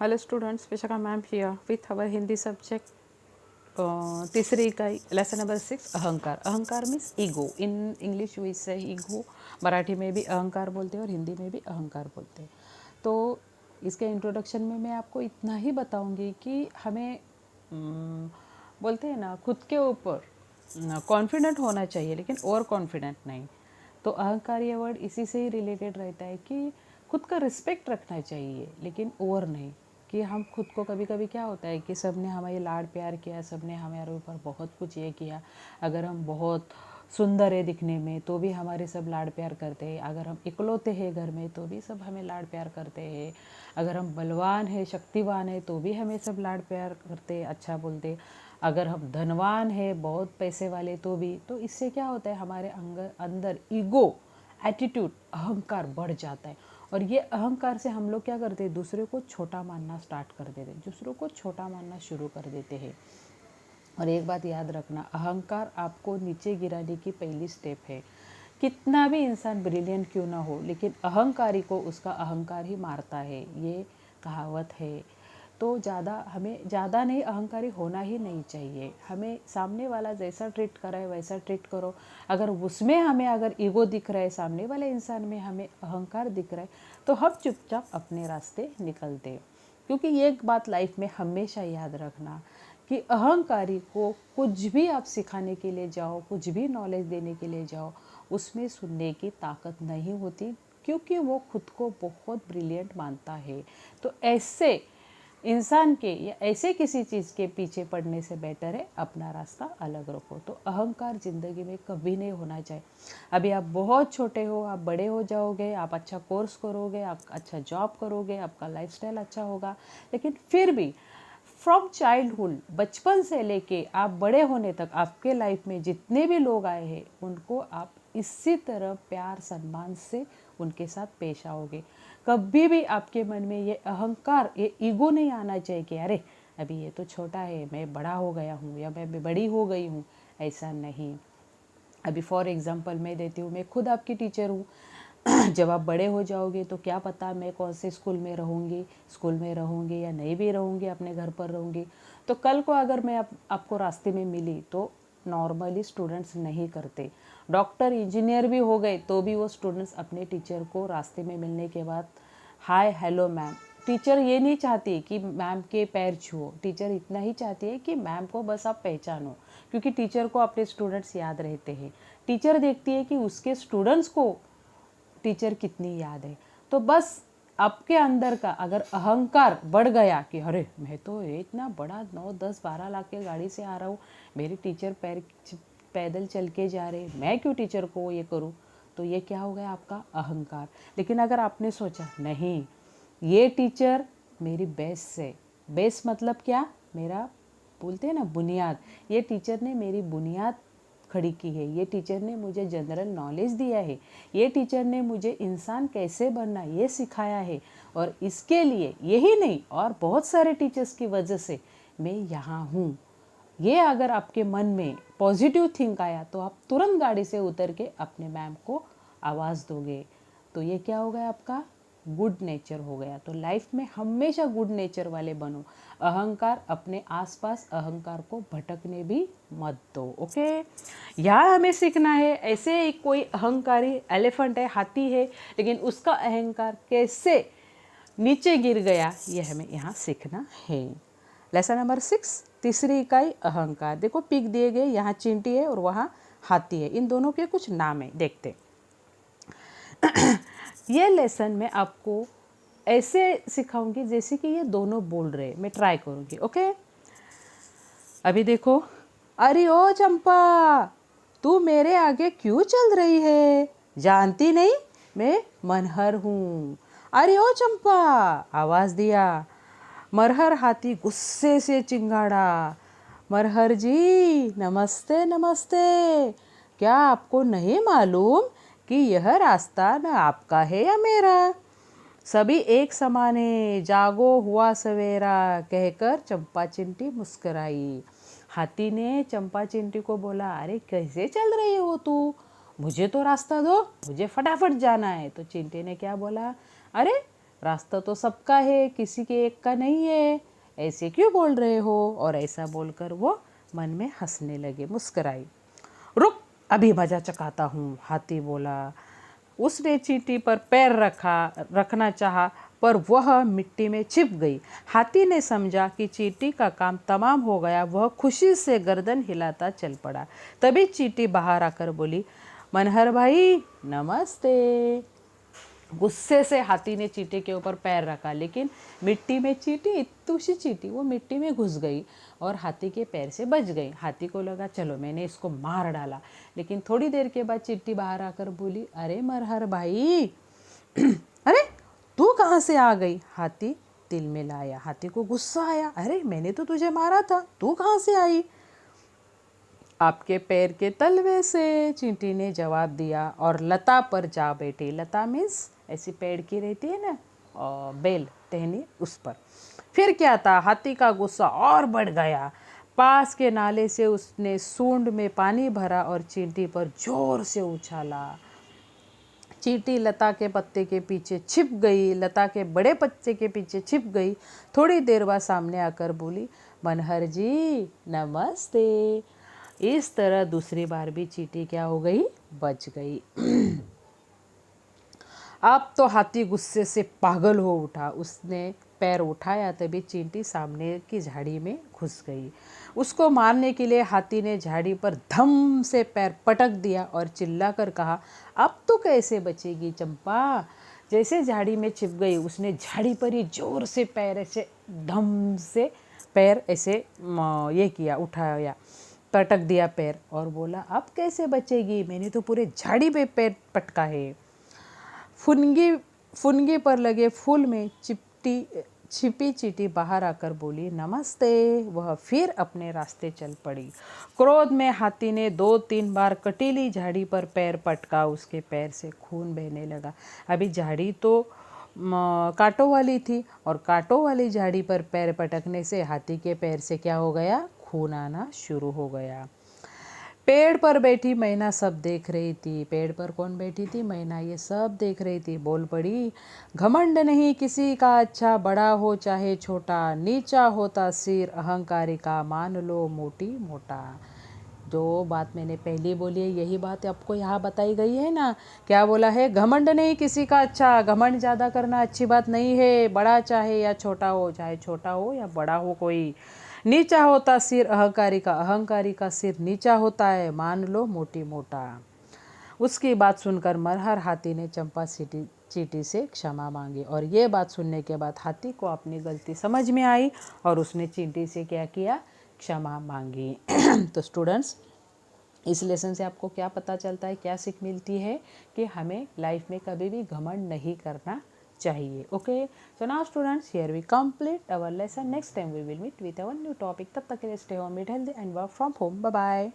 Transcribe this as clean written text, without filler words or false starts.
Hello students, Vishakha ma'am here with our Hindi subject तीसरी इकाई lesson number 6 अहंकार। अहंकार means ego. In English we say ego, Marathi में भी अहंकार बोलते हैं और हिंदी में भी अहंकार बोलते हैं। तो इसके इंट्रोडक्शन में मैं आपको इतना ही बताऊंगी कि हमें बोलते हैं ना, खुद के ऊपर कॉन्फिडेंट होना चाहिए लेकिन ओवर कॉन्फिडेंट नहीं। तो अहंकार ये वर्ड इसी से ही रिलेटेड रहता है कि खुद का रिस्पेक्ट रखना चाहिए लेकिन ओवर नहीं। कि हम खुद को कभी कभी क्या होता है कि सब ने हमारे लाड प्यार किया, सब ने हमारे ऊपर बहुत कुछ ये किया। अगर हम बहुत सुंदर है दिखने में तो भी हमारे सब लाड प्यार करते हैं। अगर हम इकलौते हैं घर में तो भी सब हमें लाड प्यार करते हैं। अगर हम बलवान है, शक्तिवान है तो भी हमें सब लाड प्यार करते, अच्छा बोलते। अगर हम धनवान है, बहुत पैसे वाले तो भी। तो इससे क्या होता है, हमारे अंदर ईगो, एटीट्यूड, अहंकार बढ़ जाता है। और ये अहंकार से हम लोग क्या करते हैं, दूसरे को छोटा मानना स्टार्ट कर देते हैं, दूसरों को छोटा मानना शुरू कर देते हैं। और एक बात याद रखना, अहंकार आपको नीचे गिराने की पहली स्टेप है। कितना भी इंसान ब्रिलियंट क्यों ना हो, लेकिन अहंकारी को उसका अहंकार ही मारता है, ये कहावत है। तो हमें ज़्यादा नहीं, अहंकारी होना ही नहीं चाहिए। हमें सामने वाला जैसा ट्रीट कर रहा है वैसा ट्रीट करो। अगर उसमें हमें अगर ईगो दिख रहा है, सामने वाले इंसान में हमें अहंकार दिख रहा है, तो हम चुपचाप अपने रास्ते निकलते। क्योंकि ये एक बात लाइफ में हमेशा याद रखना कि अहंकारी को कुछ भी आप सिखाने के लिए जाओ, कुछ भी नॉलेज देने के लिए जाओ, उसमें सुनने की ताकत नहीं होती, क्योंकि वो खुद को बहुत ब्रिलियंट मानता है। तो ऐसे इंसान के या ऐसे किसी चीज़ के पीछे पड़ने से बेटर है अपना रास्ता अलग रखो। तो अहंकार ज़िंदगी में कभी नहीं होना चाहिए। अभी आप बहुत छोटे हो, आप बड़े हो जाओगे, आप अच्छा कोर्स करोगे, आप अच्छा जॉब करोगे, आपका लाइफस्टाइल अच्छा होगा, लेकिन फिर भी फ्रॉम चाइल्डहुड, बचपन से लेके आप बड़े होने तक आपके लाइफ में जितने भी लोग आए हैं उनको आप इसी तरह प्यार सम्मान से उनके साथ पेश आओगे। कभी भी आपके मन में ये अहंकार, ये ईगो नहीं आना चाहिए कि अरे अभी ये तो छोटा है, मैं बड़ा हो गया हूँ या मैं बड़ी हो गई हूँ। ऐसा नहीं। अभी फॉर एग्जांपल मैं देती हूँ, मैं खुद आपकी टीचर हूँ। जब आप बड़े हो जाओगे तो क्या पता मैं कौन से स्कूल में रहूँगी या नहीं भी रहूँगी, अपने घर पर रहूँगी। तो कल को अगर मैं आपको रास्ते में मिली तो नॉर्मली स्टूडेंट्स नहीं करते। डॉक्टर इंजीनियर भी हो गए तो भी वो स्टूडेंट्स अपने टीचर को रास्ते में मिलने के बाद हाय हेलो मैम। टीचर ये नहीं चाहती कि मैम के पैर छुओ, टीचर इतना ही चाहती है कि मैम को बस आप पहचानो, क्योंकि टीचर को अपने स्टूडेंट्स याद रहते हैं। टीचर देखती है कि उसके स्टूडेंट्स को टीचर कितनी याद है। तो बस आपके अंदर का अगर अहंकार बढ़ गया कि अरे मैं तो इतना बड़ा 9 10 12 लाख के गाड़ी से आ रहा हूँ, मेरे टीचर पैदल चल के जा रहे, मैं क्यों टीचर को ये करूँ, तो ये क्या हो गया, आपका अहंकार। लेकिन अगर आपने सोचा नहीं, ये टीचर मेरी बेस से, बेस मतलब क्या, मेरा बोलते हैं ना बुनियाद, ये टीचर ने मेरी बुनियाद खड़ी की है, ये टीचर ने मुझे जनरल नॉलेज दिया है, ये टीचर ने मुझे इंसान कैसे बनना ये सिखाया है। और इसके लिए यही नहीं और बहुत सारे टीचर्स की वजह से मैं यहाँ हूँ। ये अगर आपके मन में पॉजिटिव थिंक आया तो आप तुरंत गाड़ी से उतर के अपने मैम को आवाज़ दोगे। तो ये क्या हो गया, आपका गुड नेचर हो गया। तो लाइफ में हमेशा गुड नेचर वाले बनो। अहंकार अपने आसपास, अहंकार को भटकने भी मत दो। ओके, यहाँ हमें सीखना है, ऐसे एक कोई अहंकारी एलिफेंट है, हाथी है, लेकिन उसका अहंकार कैसे नीचे गिर गया ये हमें यहाँ सीखना है। लेसन नंबर 6 तीसरी इकाई अहंकार। देखो पिक दिए गए, यहाँ चींटी है और वहाँ हाथी है, इन दोनों के कुछ नाम है, देखते। ये लेसन मैं आपको ऐसे सिखाऊंगी जैसे कि ये दोनों बोल रहे, मैं ट्राई करूंगी। ओके, अभी देखो, अरे ओ चंपा, तू मेरे आगे क्यों चल रही है, जानती नहीं मैं मनहर हूँ। अरे ओ चंपा, आवाज दिया। मरहर हाथी गुस्से से चिंगाड़ा, मरहर जी नमस्ते नमस्ते, क्या आपको नहीं मालूम कि यह रास्ता न आपका है या मेरा, सभी एक समान है, जागो हुआ सवेरा, कहकर चंपा चिंटी मुस्कुराई। हाथी ने चंपा चिंटी को बोला, अरे कैसे चल रही हो तू, मुझे तो रास्ता दो, मुझे फटाफट जाना है। तो चिंटी ने क्या बोला, अरे रास्ता तो सबका है, किसी के एक का नहीं है, ऐसे क्यों बोल रहे हो? और ऐसा बोलकर वो मन में हंसने लगे, मुस्कुराई। रुक, अभी मजा चखाता हूँ, हाथी बोला। उसने चींटी पर पैर रखना चाहा, पर वह मिट्टी में छिप गई। हाथी ने समझा कि चींटी का काम तमाम हो गया। वह खुशी से गर्दन हिलाता चल पड़ा। तभी चींटी बाहर आकर बोली, मनहर भाई नमस्ते। गुस्से से हाथी ने चींटी के ऊपर पैर रखा, लेकिन मिट्टी में चींटी, इतनी सी चींटी, वो मिट्टी में घुस गई और हाथी के पैर से बच गई। हाथी को लगा चलो मैंने इसको मार डाला, लेकिन थोड़ी देर के बाद चींटी बाहर आकर बोली, अरे मरहर भाई अरे तू कहाँ से आ गई? हाथी तिल में लाया। हाथी को गुस्सा आया, अरे मैंने तो तुझे मारा था, तू कहाँ से आई? आपके पैर के तलवे से, चींटी ने जवाब दिया और लता पर जा बैठी। लता मीन्स ऐसी पेड़ की रहती है ना, बेल, टहनी, उस पर। फिर क्या था, हाथी का गुस्सा और बढ़ गया। पास के नाले से उसने सूंड में पानी भरा और चींटी पर जोर से उछाला। चींटी लता के पत्ते के पीछे छिप गई, लता के बड़े पत्ते के पीछे छिप गई। थोड़ी देर बाद सामने आकर बोली, मनहर जी नमस्ते। इस तरह दूसरी बार भी चींटी क्या हो गई? बच गई। अब तो हाथी गुस्से से पागल हो उठा। उसने पैर उठाया, तभी चींटी सामने की झाड़ी में घुस गई। उसको मारने के लिए हाथी ने झाड़ी पर धम से पैर पटक दिया और चिल्लाकर कहा, अब तो कैसे बचेगी चंपा? जैसे झाड़ी में छिप गई, उसने झाड़ी पर ही जोर से पैर ऐसे धम से पैर ऐसे ये किया, उठाया, पटक दिया पैर और बोला, अब कैसे बचेगी? मैंने तो पूरे झाड़ी पे पैर पटका है। फुनगी फुनगी पर लगे फूल में छिपी चींटी बाहर आकर बोली, नमस्ते। वह फिर अपने रास्ते चल पड़ी। क्रोध में हाथी ने 2-3 बार कटीली झाड़ी पर पैर पटका। उसके पैर से खून बहने लगा। अभी झाड़ी तो कांटों वाली थी और कांटों वाली झाड़ी पर पैर पटकने से हाथी के पैर से क्या हो गया? खून आना शुरू हो गया। पेड़ पर बैठी मैना सब देख रही थी। पेड़ पर कौन बैठी थी? मैना। ये सब देख रही थी। बोल पड़ी, घमंड नहीं किसी का अच्छा, बड़ा हो चाहे छोटा, नीचा होता सिर अहंकारी का, मान लो मोटी मोटा। जो बात मैंने पहले बोली है, यही बात आपको यहाँ बताई गई है ना। क्या बोला है? घमंड नहीं किसी का अच्छा, घमंड ज़्यादा करना अच्छी बात नहीं है, बड़ा चाहे या छोटा हो, चाहे छोटा हो या बड़ा हो कोई। नीचा होता सिर अहंकारी का सिर नीचा होता है, मान लो मोटी मोटा। उसकी बात सुनकर मरहर हाथी ने चंपा चींटी से क्षमा मांगी और ये बात सुनने के बाद हाथी को अपनी गलती समझ में आई और उसने चींटी से क्या किया? क्षमा मांगी। तो स्टूडेंट्स, इस लेसन से आपको क्या पता चलता है, क्या सीख मिलती है कि हमें लाइफ में कभी भी घमंड नहीं करना चाहिए। Okay, so now students, here we complete our lesson. Next time we will meet with our new topic. तब तक के लिए stay home, eat healthy and work from home. Bye bye.